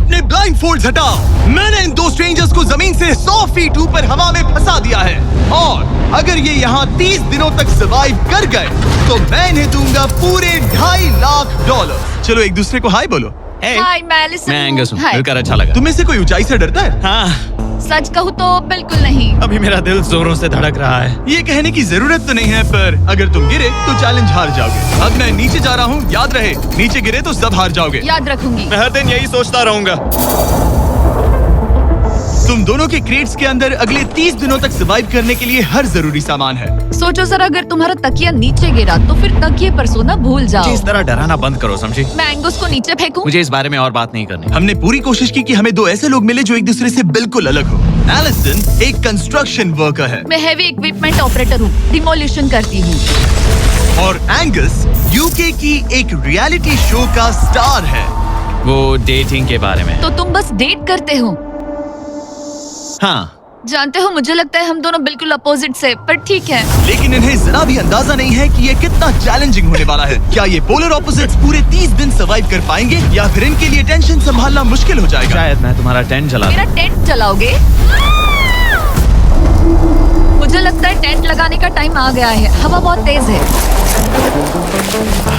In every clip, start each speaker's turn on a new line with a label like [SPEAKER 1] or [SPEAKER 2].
[SPEAKER 1] अपने blind folds हटाओ। मैंने इन दो स्ट्रेंजर्स को जमीन से 100 फीट ऊपर हवा में फंसा दिया है और अगर ये यहाँ 30 दिनों तक सर्वाइव कर गए तो मैं इन्हें दूंगा पूरे $2.5 चलो एक दूसरे को हाय बोलो।
[SPEAKER 2] हाय, मैं एलिसन
[SPEAKER 3] मैं
[SPEAKER 2] हूँ।
[SPEAKER 3] एंगस हूँ,
[SPEAKER 2] हाय।
[SPEAKER 3] मिलकर अच्छा लगा।
[SPEAKER 1] तुम्हें से कोई ऊंचाई से डरता है?
[SPEAKER 3] हाँ,
[SPEAKER 2] सच कहूँ तो बिल्कुल नहीं।
[SPEAKER 3] अभी मेरा दिल जोरों से धड़क रहा है।
[SPEAKER 1] ये कहने की जरूरत तो नहीं है, पर अगर तुम गिरे तो चैलेंज हार जाओगे। अब मैं नीचे जा रहा हूँ, याद रहे नीचे गिरे तो सब हार जाओगे।
[SPEAKER 2] याद रखूंगी।
[SPEAKER 3] मैं हर दिन यही सोचता रहूंगा।
[SPEAKER 1] तुम दोनों के क्रेट्स के अंदर अगले 30 दिनों तक सर्वाइव करने के लिए हर जरूरी सामान है।
[SPEAKER 2] सोचो सर, अगर तुम्हारा तकिया नीचे गिरा तो फिर तकिए पर सोना भूल जाओ।
[SPEAKER 3] मुझे इस तरह डराना बंद करो, समझी?
[SPEAKER 2] मैं एंगस को नीचे फेंकूं?
[SPEAKER 3] मुझे इस बारे में और बात नहीं करनी।
[SPEAKER 1] हमने पूरी कोशिश की कि हमें दो ऐसे लोग मिले जो एक दूसरे से बिल्कुल अलग हो। एलिसन एक कंस्ट्रक्शन वर्कर है
[SPEAKER 2] मैं हेवी इक्विपमेंट ऑपरेटर हूँ, डिमोलिशन करती हूँ।
[SPEAKER 1] और एंगस यूके की एक रियलिटी शो का स्टार है।
[SPEAKER 3] वो डेटिंग के बारे में।
[SPEAKER 2] तो तुम बस डेट करते हो?
[SPEAKER 3] हाँ,
[SPEAKER 2] जानते हो, मुझे लगता है हम दोनों बिल्कुल अपोजिट से, पर ठीक है।
[SPEAKER 1] लेकिन इन्हें जरा भी अंदाजा नहीं है कि ये कितना चैलेंजिंग होने वाला है। क्या ये पोलर ऑपोजिट्स पूरे 30 दिन सर्वाइव कर पाएंगे या फिर इनके लिए टेंशन संभालना मुश्किल हो जाएगा?
[SPEAKER 3] शायद मैं तुम्हारा टेंट चला दूं।
[SPEAKER 2] मेरा टेंट जलाओगे? मुझे लगता है टेंट लगाने का टाइम आ गया है। हवा बहुत तेज है।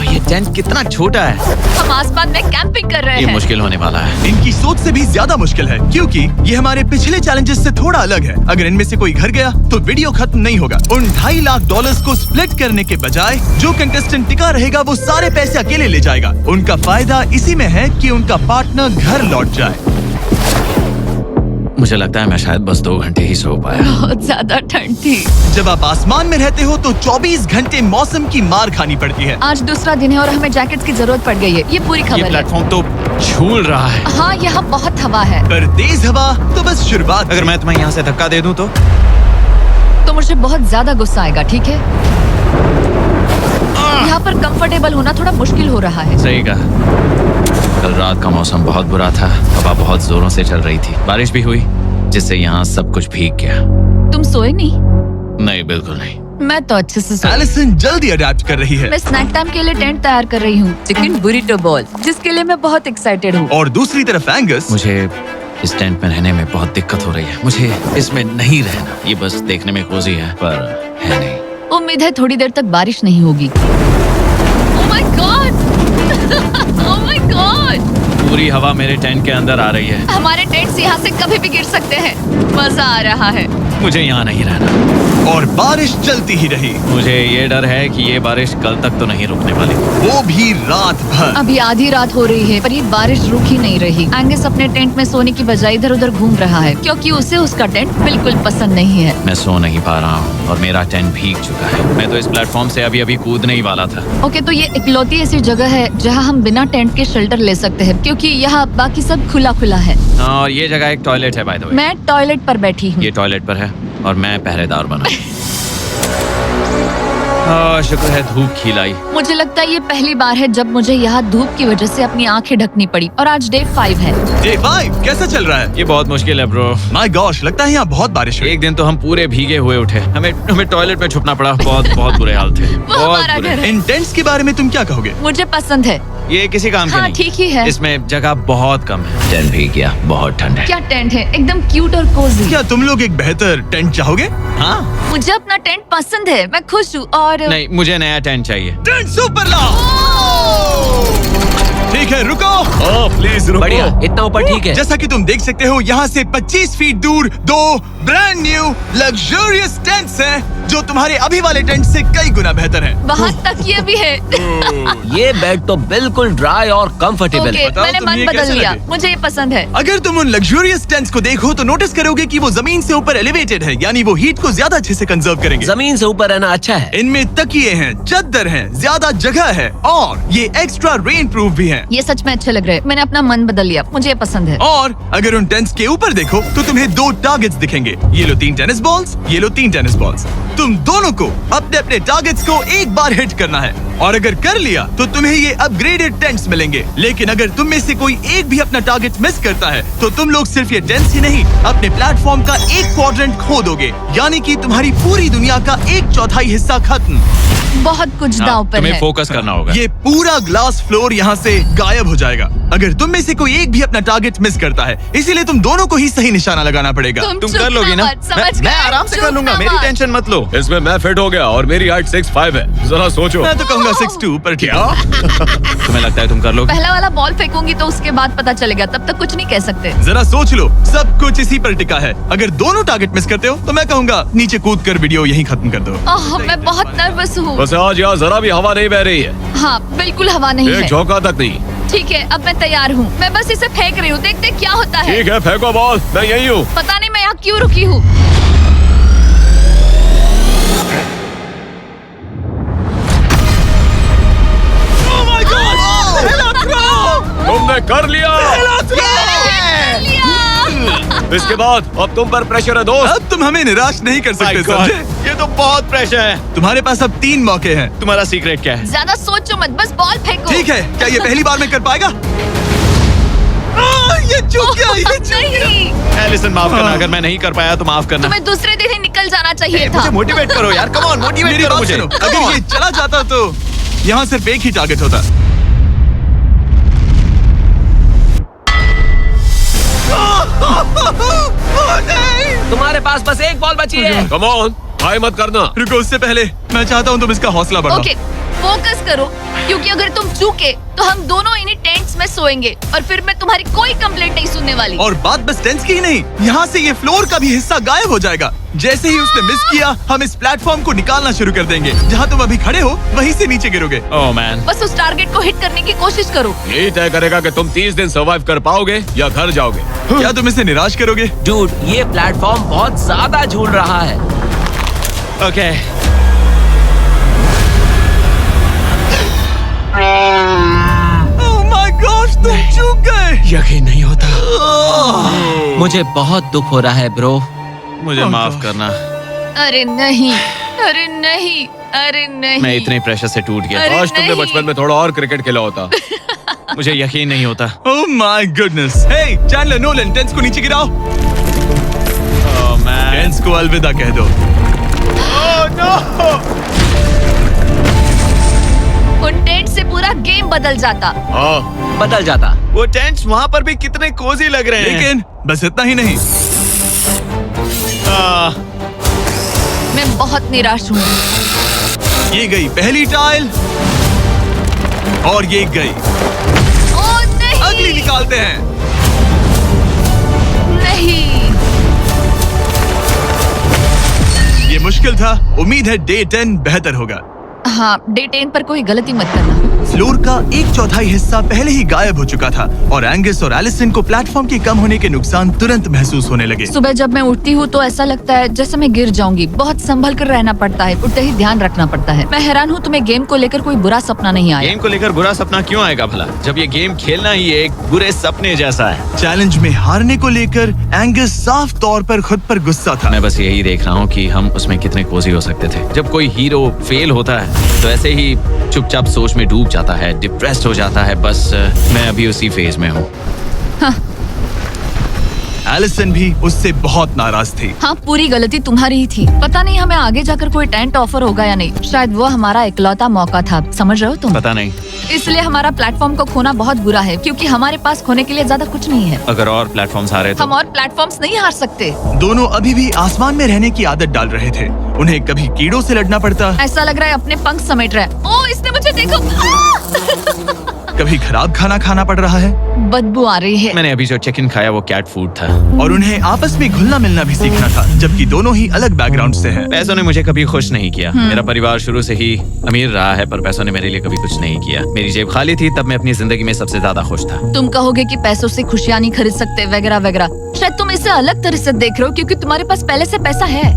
[SPEAKER 3] ये टेंट कितना छोटा है।
[SPEAKER 2] हम आसमान में कैंपिंग कर रहे
[SPEAKER 3] ये
[SPEAKER 2] हैं।
[SPEAKER 3] मुश्किल होने वाला है।
[SPEAKER 1] इनकी सोच से भी ज्यादा मुश्किल है क्योंकि ये हमारे पिछले चैलेंजेस से थोड़ा अलग है। अगर इनमें से कोई घर गया तो वीडियो खत्म नहीं होगा। उन $2.5 को स्प्लिट करने के बजाय जो कंटेस्टेंट टिका रहेगा वो सारे पैसे अकेले ले जाएगा। उनका फायदा इसी में है कि उनका पार्टनर घर लौट जाए।
[SPEAKER 3] मुझे लगता है मैं शायद बस 2 घंटे ही सो पाया।
[SPEAKER 2] बहुत ज्यादा ठंड थी।
[SPEAKER 1] जब आप आसमान में रहते हो तो 24 घंटे मौसम की मार खानी पड़ती है।
[SPEAKER 2] आज दूसरा दिन है और हमें जैकेट्स की जरूरत पड़ गई है। ये पूरी
[SPEAKER 3] ये
[SPEAKER 2] खबर है।
[SPEAKER 3] प्लेटफॉर्म तो झूल रहा है।
[SPEAKER 2] हाँ, यहाँ बहुत हवा है।
[SPEAKER 1] पर तेज हवा तो बस शुरुआत।
[SPEAKER 3] अगर मैं तुम्हें यहाँ से धक्का दे दूं
[SPEAKER 2] तो मुझे बहुत ज्यादा गुस्सा आएगा, ठीक है? यहाँ पर कंफर्टेबल होना थोड़ा मुश्किल हो रहा है।
[SPEAKER 3] सही कहा। कल रात का मौसम बहुत बुरा था। हवा बहुत जोरों से चल रही थी। बारिश भी हुई जिससे यहाँ सब कुछ भीग गया।
[SPEAKER 2] तुम सोए नहीं?
[SPEAKER 3] नहीं, बिल्कुल नहीं।
[SPEAKER 2] मैं तो अच्छे से सोई।
[SPEAKER 1] एलिसन जल्दी अडेप्ट कर रही है।
[SPEAKER 2] मैं स्नैक टाइम के लिए टेंट तैयार कर रही हूँ, चिकन बुरिटो बॉल, जिसके लिए मैं बहुत एक्साइटेड हूँ।
[SPEAKER 1] और दूसरी तरफ एंगस।
[SPEAKER 3] मुझे इस टेंट में रहने में बहुत दिक्कत हो रही है। मुझे इसमें नहीं रहना। ये बस देखने में कोजी है पर है नहीं।
[SPEAKER 2] उम्मीद है थोड़ी देर तक बारिश नहीं होगी। Oh my God! Oh my God!
[SPEAKER 3] पूरी हवा मेरे टेंट के अंदर आ रही है।
[SPEAKER 2] हमारे टेंट्स यहाँ से कभी भी गिर सकते हैं। मजा आ रहा है।
[SPEAKER 3] मुझे यहाँ नहीं रहना।
[SPEAKER 1] और बारिश चलती ही रही।
[SPEAKER 3] मुझे ये डर है कि ये बारिश कल तक तो नहीं रुकने वाली।
[SPEAKER 1] वो भी रात भर।
[SPEAKER 2] अभी आधी रात हो रही है पर ये बारिश रुक ही नहीं रही। एंगस अपने टेंट में सोने की बजाय इधर उधर घूम रहा है क्योंकि उसे उसका टेंट बिल्कुल पसंद नहीं है।
[SPEAKER 3] मैं सो नहीं पा रहा हूँ और मेरा टेंट भीग चुका है। मैं तो इस प्लेटफॉर्म से अभी अभी कूदने ही वाला था।
[SPEAKER 2] ओके, तो ये इकलौती ऐसी जगह है जहाँ हम बिना टेंट के शेल्टर ले सकते हैं क्योंकि यहाँ बाकी सब खुला खुला है।
[SPEAKER 3] और ये जगह एक टॉयलेट है बाय द वे।
[SPEAKER 2] मैं टॉयलेट पर बैठी हूँ।
[SPEAKER 3] ये टॉयलेट पर है और मैं पहरेदार बना। शुक्र है धूप खिलाई।
[SPEAKER 2] मुझे लगता है ये पहली बार है जब मुझे यहाँ धूप की वजह से अपनी आंखें ढकनी पड़ी। और आज डे 5 है।
[SPEAKER 1] डे 5 कैसा चल रहा है?
[SPEAKER 3] ये बहुत मुश्किल है ब्रो।
[SPEAKER 1] माय गॉश, लगता है यहाँ बहुत बारिश हुई।
[SPEAKER 3] एक दिन तो हम पूरे भीगे हुए उठे। हमें टॉयलेट में छुपना पड़ा। बहुत बुरे हाल थे।
[SPEAKER 2] वो
[SPEAKER 3] बहुत
[SPEAKER 2] हमारा
[SPEAKER 3] बुरे।
[SPEAKER 2] घर है।
[SPEAKER 1] इन टेंट्स के बारे में तुम क्या कहोगे?
[SPEAKER 2] मुझे पसंद है।
[SPEAKER 3] ये किसी काम के
[SPEAKER 2] हाँ,
[SPEAKER 3] नहीं।
[SPEAKER 2] ठीक ही है।
[SPEAKER 3] इसमें जगह बहुत कम है। टेंट भीग गया। बहुत ठंड है।
[SPEAKER 2] क्या टेंट है, एकदम क्यूट और कोजी।
[SPEAKER 1] क्या तुम लोग एक बेहतर टेंट चाहोगे?
[SPEAKER 3] हाँ।
[SPEAKER 2] मुझे अपना टेंट पसंद है, मैं खुश हूँ। और
[SPEAKER 3] नहीं, मुझे नया टेंट चाहिए।
[SPEAKER 1] टेंट सुपर लाओ। ठीक है, रुको। प्लीज रुको।
[SPEAKER 4] बढ़िया, इतना ऊपर ठीक है।
[SPEAKER 1] जैसा कि तुम देख सकते हो यहाँ से 25 फीट दूर 2 ब्रांड न्यू लग्जरियस टेंट्स हैं जो तुम्हारे अभी वाले टेंट से कई गुना बेहतर हैं।
[SPEAKER 2] वहाँ तकिए भी है।
[SPEAKER 4] ये बेड तो बिल्कुल ड्राई और कंफर्टेबल
[SPEAKER 2] ओके,
[SPEAKER 4] है।
[SPEAKER 1] बताओ
[SPEAKER 2] मैंने
[SPEAKER 1] तुम्हें
[SPEAKER 2] मन
[SPEAKER 1] ये
[SPEAKER 2] बदल
[SPEAKER 1] कैसे
[SPEAKER 2] लिया।
[SPEAKER 1] लगे?
[SPEAKER 2] मुझे ये पसंद है।
[SPEAKER 1] अगर तुम उन लग्जरियस टेंट्स को देखो तो नोटिस करोगे कि वो जमीन से ऊपर एलिवेटेड है, यानी वो हीट को ज्यादा अच्छे से कंजर्व करेंगे।
[SPEAKER 4] जमीन से ऊपर रहना अच्छा है।
[SPEAKER 1] इनमें तकिए हैं, चद्दर हैं, ज्यादा जगह है और ये एक्स्ट्रा रेन प्रूफ भी हैं।
[SPEAKER 2] ये सच में अच्छे लग रहे हैं। मैंने अपना मन बदल लिया, मुझे ये पसंद है।
[SPEAKER 1] और अगर उन टेंट्स के ऊपर देखो तो तुम्हें 2 टारगेट्स दिखेंगे। ये लो 3 टेनिस बॉल्स, ये लो 3 टेनिस बॉल्स। तुम दोनों को अपने अपने टारगेट्स को एक बार हिट करना है। और अगर कर लिया तो तुम्हें ये अपग्रेडेड टेंट्स मिलेंगे। लेकिन अगर तुम में से कोई एक भी अपना टारगेट मिस करता है तो तुम लोग सिर्फ ये टेंट्स ही नहीं, अपने प्लेटफॉर्म का एक क्वाड्रेंट खो दोगे, यानी कि तुम्हारी पूरी दुनिया का 1/4 हिस्सा खत्म।
[SPEAKER 2] बहुत कुछ दांव पर
[SPEAKER 3] तुम्हें
[SPEAKER 2] है।
[SPEAKER 3] फोकस करना होगा।
[SPEAKER 1] ये पूरा ग्लास फ्लोर यहाँ से गायब हो जाएगा अगर तुम में से कोई एक भी अपना टारगेट मिस करता है। इसीलिए तुम दोनों को ही सही निशाना लगाना पड़ेगा।
[SPEAKER 3] तुम कर लोगी ना? मैं आराम से कर लूंगा, मेरी टेंशन मत लो।
[SPEAKER 4] इसमें मैं फिट हो गया और मेरी हाइट 6'5" है। जरा सोचो।
[SPEAKER 1] मैं तो कहूँगा 6'2", पर क्या?
[SPEAKER 3] तुम्हें लगता है तुम कर लोगे?
[SPEAKER 2] पहला वाला बॉल फेंकूंगी तो उसके बाद पता चलेगा, तब तक कुछ नहीं कह सकते।
[SPEAKER 1] जरा सोच लो, सब कुछ इसी पर टिका है। अगर दोनों टारगेट मिस करते हो तो मैं कहूँगा नीचे कूद कर वीडियो यहीं खत्म कर दो।
[SPEAKER 2] ओह, मैं बहुत नर्वस हूँ।
[SPEAKER 4] बस आज यहाँ जरा भी हवा नहीं बह रही है,
[SPEAKER 2] हाँ, बिल्कुल हवा नहीं
[SPEAKER 4] एक
[SPEAKER 2] है।
[SPEAKER 4] झोंका तक नहीं।
[SPEAKER 2] ठीक है, अब मैं तैयार हूँ। मैं बस इसे फेंक रही हूँ, देखते क्या होता है।
[SPEAKER 4] ठीक है, फेंको बॉल, मैं यही हूँ।
[SPEAKER 2] पता नहीं मैं यहाँ क्यों रुकी हूँ।
[SPEAKER 4] तुमने कर लिया। इसके बाद अब तुम पर प्रेशर है दोस्त।
[SPEAKER 1] अब तुम हमें निराश नहीं कर सकते, समझे?
[SPEAKER 3] ये तो बहुत प्रेशर है।
[SPEAKER 1] तुम्हारे पास अब 3 मौके हैं।
[SPEAKER 3] तुम्हारा सीक्रेट क्या है?
[SPEAKER 2] ज्यादा सोचो मत, बस बॉल फेंको।
[SPEAKER 1] ठीक है, क्या ये पहली बार में कर पाएगा? ये चूक गया, ये चूक गया।
[SPEAKER 2] नहीं,
[SPEAKER 3] एलिसन माफ करना, अगर मैं नहीं कर पाया तो माफ करना।
[SPEAKER 2] तुम्हें दूसरे दिन ही निकल जाना चाहिए था।
[SPEAKER 3] मुझे मोटिवेट करो यार, कम ऑन, मोटिवेट
[SPEAKER 1] मेरी
[SPEAKER 3] करो
[SPEAKER 1] बात
[SPEAKER 3] मुझे।
[SPEAKER 1] सुनो, अगर ये चला जाता तो यहाँ सिर्फ एक ही टारगेट होता।
[SPEAKER 4] तुम्हारे पास बस एक बॉल बची है। कम ऑन, हाय मत करना।
[SPEAKER 1] रुको, उससे पहले मैं चाहता हूँ तुम इसका हौसला बढ़ाओ।
[SPEAKER 2] ओके, फोकस करो, क्योंकि अगर तुम चूके तो हम दोनों इन्हीं टेंट्स में सोएंगे और फिर मैं तुम्हारी कोई कंप्लेंट नहीं सुनने वाली।
[SPEAKER 1] और बात बस टेंस की ही नहीं, यहाँ से ये फ्लोर का भी हिस्सा गायब हो जाएगा। जैसे ही उसने मिस किया, हम इस प्लेटफॉर्म को निकालना शुरू कर देंगे। जहाँ तुम अभी खड़े हो वहीं से नीचे गिरोगे।
[SPEAKER 3] ओह मैन,
[SPEAKER 2] बस उस टारगेट को हिट करने की कोशिश करो।
[SPEAKER 4] यही तय करेगा कि तुम 30 दिन सर्वाइव कर पाओगे या घर जाओगे।
[SPEAKER 1] क्या तुम इसे निराश करोगे?
[SPEAKER 4] डूड, ये प्लेटफॉर्म बहुत ज्यादा झूल रहा है।
[SPEAKER 3] ओके।
[SPEAKER 1] ओह माय गॉड, तुम चूक गए।
[SPEAKER 3] यकीन नहीं होता।
[SPEAKER 4] मुझे बहुत दुख हो रहा है ब्रो।
[SPEAKER 3] मुझे
[SPEAKER 1] Oh
[SPEAKER 3] माफ
[SPEAKER 1] God.
[SPEAKER 3] करना,
[SPEAKER 2] अरे नहीं, अरे नहीं, अरे नहीं।
[SPEAKER 3] मैं इतने प्रेशर से टूट गया।
[SPEAKER 2] अरे
[SPEAKER 4] काश तुमने
[SPEAKER 2] नहीं।
[SPEAKER 4] बचपन में थोड़ा और क्रिकेट खेला होता।
[SPEAKER 3] मुझे यकीन नहीं होता।
[SPEAKER 1] Oh my goodness. Hey Chandler, Nolan, टेंस को नीचे गिराओ।
[SPEAKER 3] ओह मैन,
[SPEAKER 1] टेंस को अलविदा कह दो।
[SPEAKER 2] उन टेंट से पूरा गेम बदल जाता।
[SPEAKER 4] हाँ, बदल जाता।
[SPEAKER 3] वो टेंट्स वहाँ पर भी कितने कोजी लग रहे हैं।
[SPEAKER 1] लेकिन बस इतना ही नहीं,
[SPEAKER 2] मैं बहुत निराश हूँ।
[SPEAKER 1] ये गई पहली टाइल और ये गई
[SPEAKER 2] ओह नहीं,
[SPEAKER 1] अगली। निकालते हैं।
[SPEAKER 2] नहीं।
[SPEAKER 1] ये मुश्किल था, उम्मीद है डे 10 बेहतर होगा।
[SPEAKER 2] हाँ, डे 10 पर कोई गलती मत करना।
[SPEAKER 1] फ्लोर का 1/4 हिस्सा पहले ही गायब हो चुका था और एंगस और एलिसन को प्लेटफॉर्म के कम होने के नुकसान तुरंत महसूस होने लगे।
[SPEAKER 2] सुबह जब मैं उठती हूँ तो ऐसा लगता है जैसे मैं गिर जाऊंगी। बहुत संभल कर रहना पड़ता है, उठते ही ध्यान रखना पड़ता है। मैं हैरान हूँ तुम्हें गेम को लेकर कोई बुरा सपना नहीं आया।
[SPEAKER 3] गेम को लेकर बुरा सपना क्यों आएगा भला, जब ये गेम खेलना ही एक बुरे सपने जैसा है।
[SPEAKER 1] चैलेंज में हारने को लेकर एंगस साफ तौर पर खुद पर गुस्सा था।
[SPEAKER 3] मैं बस यही देख रहा हूँ कि हम उसमें कितने कोजी हो सकते थे। जब कोई हीरो फेल होता है तो ऐसे ही चुपचाप सोच में डूब जाता है, डिप्रेस्ड हो जाता है। बस मैं अभी उसी फेज में हूँ।
[SPEAKER 1] एलिसन भी उससे बहुत नाराज थी।
[SPEAKER 2] हाँ, पूरी गलती तुम्हारी ही थी। पता नहीं हमें आगे जाकर कोई टेंट ऑफर होगा या नहीं। शायद वो हमारा इकलौता मौका था, समझ रहे हो तुम?
[SPEAKER 3] पता नहीं,
[SPEAKER 2] इसलिए हमारा प्लेटफॉर्म को खोना बहुत बुरा है, क्योंकि हमारे पास खोने के लिए ज्यादा कुछ नहीं है।
[SPEAKER 3] अगर और प्लेटफॉर्म्स आ रहे तो
[SPEAKER 2] हम और प्लेटफॉर्म्स नहीं हार सकते।
[SPEAKER 1] दोनों अभी भी आसमान में रहने की आदत डाल रहे थे। उन्हें कभी कीड़ों से लड़ना पड़ता,
[SPEAKER 2] ऐसा लग रहा है अपने पंख समेट रहा है। ओह, इसने मुझे देखो।
[SPEAKER 1] कभी खराब खाना खाना पड़ रहा है
[SPEAKER 2] बदबू आ रही है।
[SPEAKER 3] मैंने अभी जो चिकन खाया वो कैट फूड था।
[SPEAKER 1] और उन्हें आपस में घुलना मिलना भी सीखना था, जबकि दोनों ही अलग बैकग्राउंड से हैं।
[SPEAKER 3] पैसों ने मुझे कभी खुश नहीं किया। मेरा परिवार शुरू से ही अमीर रहा है, पर पैसों ने मेरे लिए कभी कुछ नहीं किया। मेरी जेब खाली थी तब मैं अपनी जिंदगी में सबसे ज्यादा खुश था।
[SPEAKER 2] तुम कहोगे कि पैसों से खुशियां नहीं खरीद सकते वगैरह वगैरह। शायद तुम इसे अलग तरह से देख रहे हो, क्योंकि तुम्हारे पास पहले से पैसा है।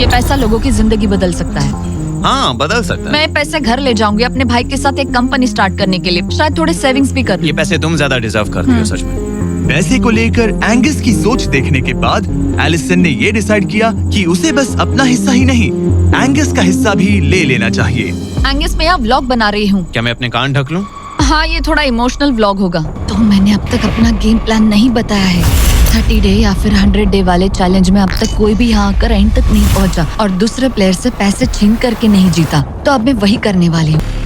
[SPEAKER 2] ये पैसा लोगों की जिंदगी बदल सकता है।
[SPEAKER 3] हाँ, बदल सकता है।
[SPEAKER 2] मैं पैसे घर ले जाऊंगी अपने भाई के साथ एक कंपनी स्टार्ट करने के लिए। शायद थोड़े सेविंग्स भी कर
[SPEAKER 3] ये
[SPEAKER 2] लूं।
[SPEAKER 3] पैसे तुम ज्यादा डिजर्व करती हो सच में।
[SPEAKER 1] पैसे को लेकर एंगस की सोच देखने के बाद एलिसन ने ये डिसाइड किया कि उसे बस अपना हिस्सा ही नहीं, एंगस का हिस्सा भी ले लेना चाहिए।
[SPEAKER 2] एंगस, मैं यहाँ व्लॉग बना रही हूँ।
[SPEAKER 3] क्या मैं अपने कान ढक लूं?
[SPEAKER 2] हाँ, ये थोड़ा इमोशनल व्लॉग होगा। तो मैंने अब तक अपना गेम प्लान नहीं बताया है। 30 डे या फिर 100 डे वाले चैलेंज में अब तक कोई भी यहाँ आकर एंड तक नहीं पहुँचा और दूसरे प्लेयर से पैसे छीन करके नहीं जीता। तो अब मैं वही करने वाली हूँ।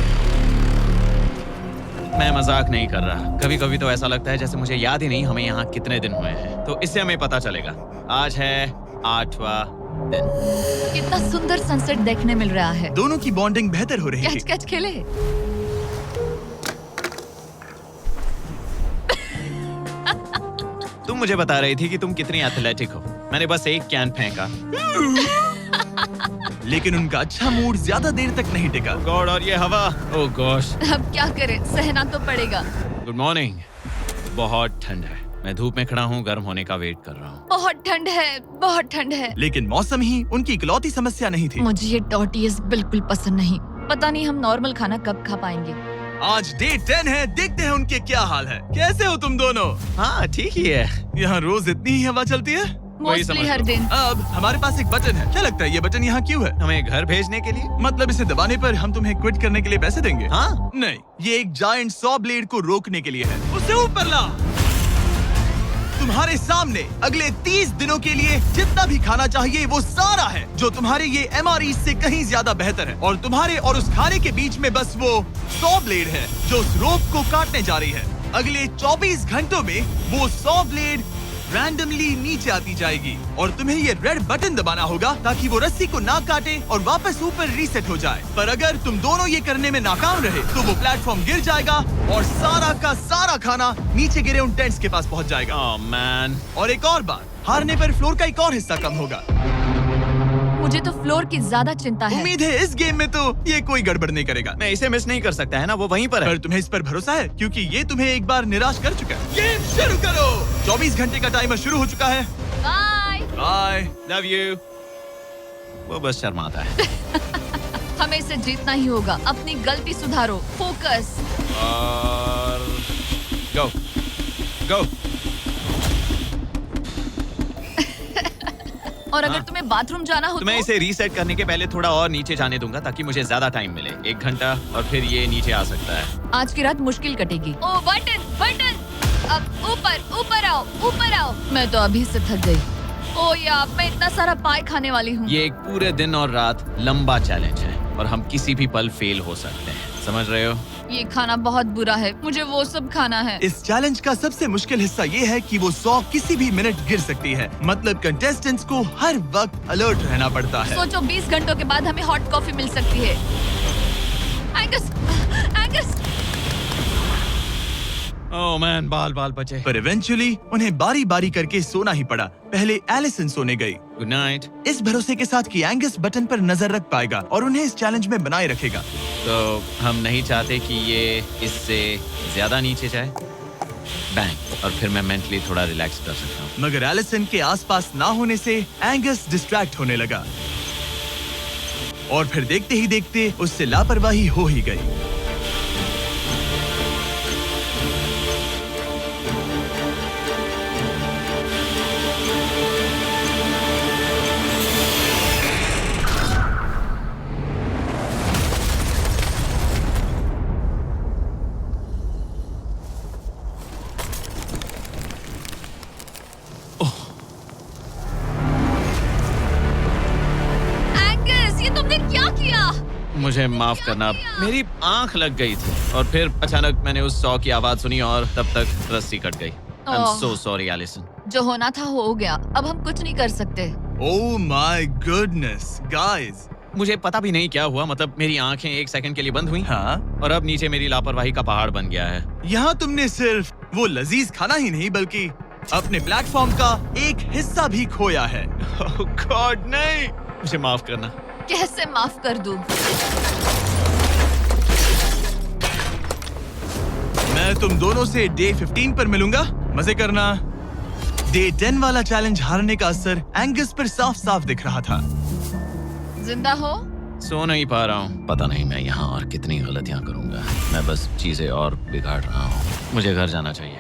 [SPEAKER 3] मैं मजाक नहीं कर रहा। कभी कभी तो ऐसा लगता है जैसे मुझे याद ही नहीं हमें यहाँ कितने दिन हुए हैं। तो इससे हमें पता चलेगा। आज है 8वां दिन।
[SPEAKER 2] कितना सुंदर सनसेट देखने मिल रहा है।
[SPEAKER 1] दोनों की बॉन्डिंग बेहतर हो रही है।
[SPEAKER 2] कैच कैच खेले।
[SPEAKER 3] तुम मुझे बता रही थी कि तुम कितनी एथलेटिक हो। मैंने बस एक कैन फेंका।
[SPEAKER 1] लेकिन उनका अच्छा मूड ज्यादा देर तक नहीं टिका।
[SPEAKER 3] गॉड, और ये हवा। ओह गॉश।
[SPEAKER 2] अब क्या करें, सहना तो पड़ेगा।
[SPEAKER 3] Good morning. बहुत ठंड है। मैं धूप में खड़ा हूँ, गर्म होने का वेट कर रहा हूँ।
[SPEAKER 2] बहुत ठंड है, बहुत ठंड है।
[SPEAKER 1] लेकिन मौसम ही उनकी इकलौती समस्या नहीं थी।
[SPEAKER 2] मुझे ये टॉर्टियस बिल्कुल पसंद नहीं। पता नहीं हम नॉर्मल खाना कब खा पाएंगे।
[SPEAKER 1] आज डे 10 है, देखते हैं उनके क्या हाल है। कैसे हो तुम दोनों?
[SPEAKER 3] हाँ ठीक ही है।
[SPEAKER 1] यहाँ रोज इतनी ही हवा चलती है।
[SPEAKER 3] वही समझ
[SPEAKER 2] मोस्टली हर
[SPEAKER 3] लो।
[SPEAKER 2] दिन।
[SPEAKER 1] अब हमारे पास एक बटन है। क्या लगता है ये बटन यहाँ क्यों है?
[SPEAKER 3] हमें घर भेजने के लिए।
[SPEAKER 1] मतलब इसे दबाने पर हम तुम्हें क्विट करने के लिए पैसे देंगे?
[SPEAKER 3] हाँ।
[SPEAKER 1] नहीं, ये एक जायंट सॉ ब्लेड को रोकने के लिए है। उसे ऊपर ला। तुम्हारे सामने अगले 30 दिनों के लिए जितना भी खाना चाहिए वो सारा है, जो तुम्हारे ये MRE से कहीं ज्यादा बेहतर है। और तुम्हारे और उस खाने के बीच में बस वो सॉ ब्लेड है जो उस रोप को काटने जा रही है। अगले 24 घंटों में वो सॉ ब्लेड रैंडमली नीचे आती जाएगी और तुम्हें ये रेड बटन दबाना होगा ताकि वो रस्सी को ना काटे और वापस ऊपर रीसेट हो जाए। पर अगर तुम दोनों ये करने में नाकाम रहे तो वो प्लेटफॉर्म गिर जाएगा और सारा का सारा खाना नीचे गिरे उन टेंट्स के पास पहुंच जाएगा।
[SPEAKER 3] Oh man.
[SPEAKER 1] और एक और बात, हारने पर फ्लोर का एक और हिस्सा कम होगा।
[SPEAKER 2] मुझे तो फ्लोर की ज्यादा चिंता है।
[SPEAKER 1] उम्मीद है इस गेम में तो ये कोई गड़बड़ नहीं करेगा।
[SPEAKER 3] मैं इसे मिस नहीं कर सकता है ना, वो वहीं पर है।
[SPEAKER 1] पर तुम्हें इस पर भरोसा है क्योंकि ये तुम्हें एक बार निराश कर चुका है। गेम शुरू करो। 24 घंटे का टाइमर शुरू हो चुका है।
[SPEAKER 2] बाय।
[SPEAKER 1] बाय।
[SPEAKER 3] Love you. वो बस शर्माता है।
[SPEAKER 2] हमें इसे जीतना ही होगा। अपनी गलती सुधारो। फोकस।
[SPEAKER 3] और गो गो।
[SPEAKER 2] और अगर
[SPEAKER 3] हाँ।
[SPEAKER 2] तुम्हें बाथरूम जाना हो
[SPEAKER 3] तो मैं इसे रीसेट करने के पहले थोड़ा और नीचे जाने दूंगा ताकि मुझे ज्यादा टाइम मिले। 1 घंटा और फिर ये नीचे आ सकता है।
[SPEAKER 2] आज की रात मुश्किल कटेगी। ओ बटन बटन। अब ऊपर ऊपर आओ, ऊपर आओ। मैं तो अभी से थक गई। ओ यार, मैं इतना सारा पाई खाने वाली हूँ।
[SPEAKER 3] ये एक पूरे दिन और रात लंबा चैलेंज है और हम किसी भी पल फेल हो सकते हैं। समझ रहे हो?
[SPEAKER 2] ये खाना बहुत बुरा है। मुझे वो सब खाना है।
[SPEAKER 1] इस चैलेंज का सबसे मुश्किल हिस्सा ये है कि वो 100 किसी भी मिनट गिर सकती है। मतलब कंटेस्टेंट्स को हर वक्त अलर्ट रहना पड़ता है।
[SPEAKER 2] सोचो 20 घंटों के बाद हमें हॉट कॉफी मिल सकती है। Angus, Angus.
[SPEAKER 3] ओह मैन, बाल बाल बचे।
[SPEAKER 1] पर इवेंचुअली उन्हें बारी बारी करके सोना ही पड़ा। पहले एलिसन सोने गई,
[SPEAKER 3] गुड नाइट।
[SPEAKER 1] इस भरोसे के साथ कि एंगस बटन पर नजर रख पाएगा और उन्हें इस चैलेंज में बनाए रखेगा।
[SPEAKER 3] तो हम नहीं चाहते कि ये इससे ज्यादा नीचे जाए। बैंग। और फिर मैं मेंटली थोड़ा रिलैक्स कर सकता हूँ।
[SPEAKER 1] मगर एलिसन के आसपास ना होने से एंगस डिस्ट्रैक्ट होने लगा और फिर देखते ही देखते उससे लापरवाही हो ही गई।
[SPEAKER 3] मुझे माफ करना, मेरी आंख लग गई थी और फिर अचानक मैंने उस सॉ की आवाज सुनी और तब तक रस्सी कट गई। I'm so sorry, Alison.
[SPEAKER 2] जो होना था हो गया। अब हम कुछ नहीं कर सकते।
[SPEAKER 1] Oh my goodness, guys.
[SPEAKER 3] मुझे पता भी नहीं क्या हुआ। मतलब मेरी आंखें 1 सेकंड के लिए बंद हुई।
[SPEAKER 1] हाँ?
[SPEAKER 3] और अब नीचे मेरी लापरवाही का पहाड़ बन गया है।
[SPEAKER 1] यहाँ तुमने सिर्फ वो लजीज खाना ही नहीं बल्कि अपने प्लेटफॉर्म का एक हिस्सा भी खोया है।
[SPEAKER 3] Oh God, नहीं। मुझे माफ करना।
[SPEAKER 2] कैसे माफ कर दूं?
[SPEAKER 1] मैं तुम दोनों से डे 15 पर मिलूंगा। मजे करना। डे 10 वाला चैलेंज हारने का असर एंगस पर साफ साफ दिख रहा था।
[SPEAKER 2] जिंदा हो?
[SPEAKER 3] सो नहीं पा रहा हूँ। पता नहीं मैं यहाँ और कितनी गलतियाँ करूँगा। मैं बस चीजें और बिगाड़ रहा हूँ। मुझे घर जाना चाहिए।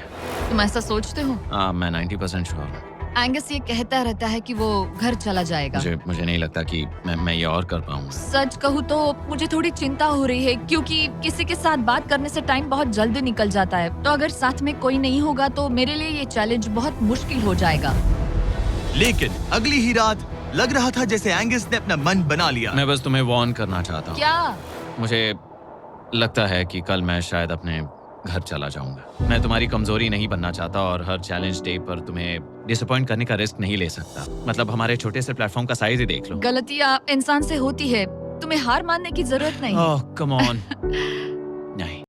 [SPEAKER 2] तुम ऐसा सोचते हो?
[SPEAKER 3] हाँ, मैं 90% श्योर हूँ।
[SPEAKER 2] एंगस ये कहता रहता है कि वो घर चला जाएगा।
[SPEAKER 3] मुझे नहीं लगता कि मैं ये और कर पाऊंगा।
[SPEAKER 2] सच कहूँ तो मुझे थोड़ी चिंता हो रही है, क्योंकि किसी के साथ बात करने से टाइम बहुत जल्दी निकल जाता है। तो अगर साथ में कोई नहीं होगा तो मेरे लिए ये चैलेंज बहुत मुश्किल हो जाएगा।
[SPEAKER 1] लेकिन अगली ही रात लग रहा था जैसे एंगस ने अपना मन बना लिया।
[SPEAKER 3] मैं बस तुम्हें वार्न करना चाहता हूँ।
[SPEAKER 2] क्या?
[SPEAKER 3] मुझे लगता है कि कल मैं शायद अपने घर चला जाऊंगा। मैं तुम्हारी कमजोरी नहीं बनना चाहता और हर चैलेंज डे पर तुम्हें डिसअपॉइंट करने का रिस्क नहीं ले सकता। मतलब हमारे छोटे से प्लेटफॉर्म का साइज ही देख लो।
[SPEAKER 2] गलतियाँ इंसान से होती है, तुम्हें हार मानने की जरूरत नहीं।
[SPEAKER 3] ओह कम ऑन। नहीं।